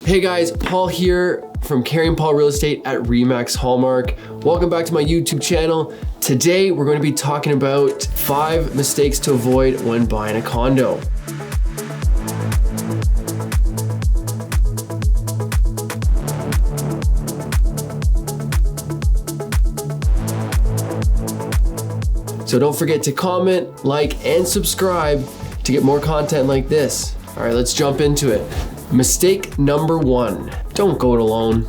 Hey guys, Paul here from 𝗕𝗶𝘁𝗵 Real Estate at RE/MAX Hallmark. Welcome back to my YouTube channel. Today we're going to be talking about 5 mistakes to avoid when buying a condo. So don't forget to comment, like, and subscribe to get more content like this. All right, let's jump into it. Mistake number 1, don't go it alone.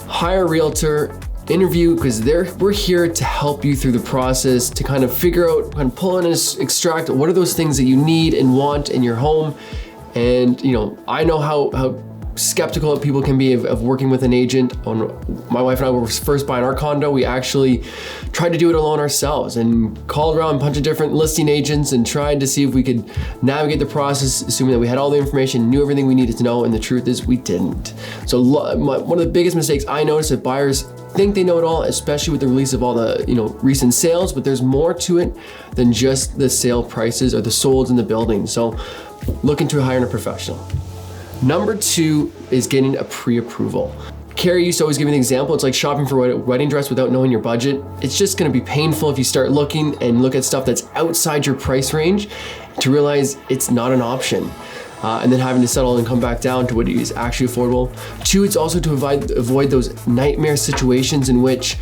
Hire a realtor, interview, because we're here to help you through the process to kind of figure out, kind of pull and extract what are those things that you need and want in your home. And I know how skeptical people can be of working with an agent. My wife and I were first buying our condo, we actually tried to do it alone ourselves and called around a bunch of different listing agents and tried to see if we could navigate the process, assuming that we had all the information, knew everything we needed to know, and the truth is we didn't. So one of the biggest mistakes I noticed that buyers think they know it all, especially with the release of all the recent sales, but there's more to it than just the sale prices or the solds in the building. So look into hiring a professional. Number 2 is getting a pre-approval. Carrie used to always give me an example. It's like shopping for a wedding dress without knowing your budget. It's just gonna be painful if you start looking and look at stuff that's outside your price range to realize it's not an option. And then having to settle and come back down to what is actually affordable. 2, it's also to avoid those nightmare situations in which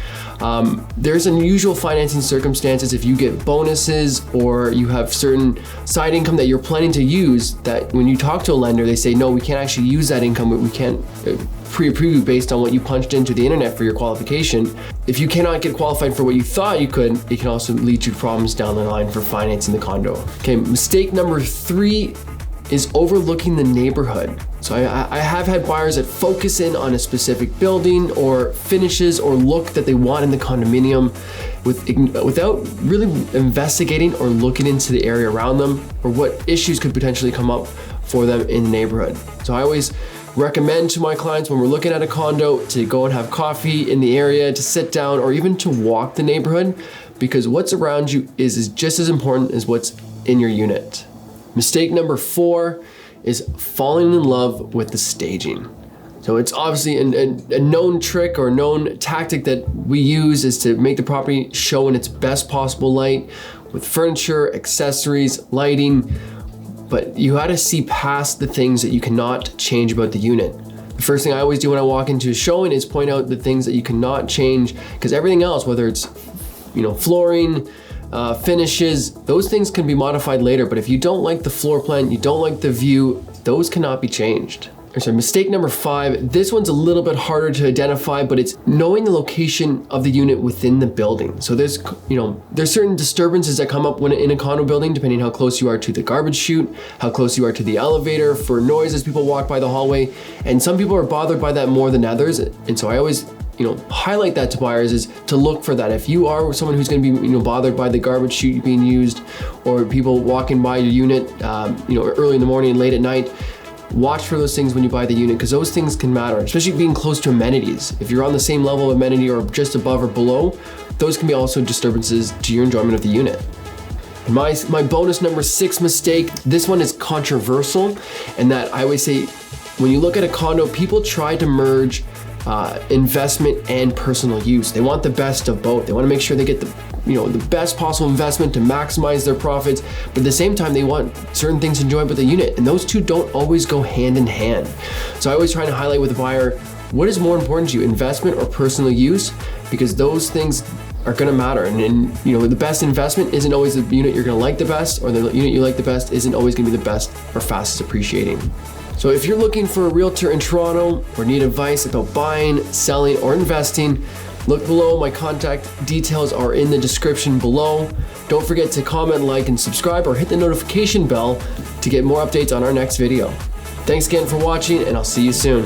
there's unusual financing circumstances. If you get bonuses or you have certain side income that you're planning to use, that when you talk to a lender, they say, no, we can't actually use that income, but we can't pre-approve you based on what you punched into the internet for your qualification. If you cannot get qualified for what you thought you could, it can also lead to problems down the line for financing the condo. Okay, mistake number 3 is overlooking the neighborhood. So I have had buyers that focus in on a specific building or finishes or look that they want in the condominium without really investigating or looking into the area around them or what issues could potentially come up for them in the neighborhood. So I always recommend to my clients when we're looking at a condo to go and have coffee in the area, to sit down, or even to walk the neighborhood, because what's around you is just as important as what's in your unit. Mistake number 4 is falling in love with the staging. So it's obviously a known trick or known tactic that we use is to make the property show in its best possible light with furniture, accessories, lighting, but you gotta see past the things that you cannot change about the unit. The first thing I always do when I walk into a showing is point out the things that you cannot change, because everything else, whether it's flooring, finishes, those things can be modified later, but if you don't like the floor plan, you don't like the view, those cannot be changed. So mistake number 5, this one's a little bit harder to identify, but it's knowing the location of the unit within the building. So there's certain disturbances that come up when in a condo building, depending how close you are to the garbage chute, how close you are to the elevator, for noise as people walk by the hallway, and some people are bothered by that more than others. And so I always highlight that to buyers is to look for that. If you are someone who's going to be bothered by the garbage chute being used or people walking by your unit early in the morning and late at night, watch for those things when you buy the unit, because those things can matter, especially being close to amenities. If you're on the same level of amenity or just above or below, those can be also disturbances to your enjoyment of the unit. My bonus number 6 mistake, this one is controversial, and that I always say when you look at a condo, people try to merge investment and personal use. They want the best of both. They want to make sure they get the best possible investment to maximize their profits, but at the same time they want certain things to enjoy about the unit, and those two don't always go hand in hand. So I always try to highlight with the buyer, what is more important to you, investment or personal use? Because those things are going to matter, and the best investment isn't always the unit you're going to like the best, or the unit you like the best isn't always going to be the best or fastest appreciating. So if you're looking for a realtor in Toronto or need advice about buying, selling, or investing, look below. My contact details are in the description below. Don't forget to comment, like, and subscribe, or hit the notification bell to get more updates on our next video. Thanks again for watching, and I'll see you soon.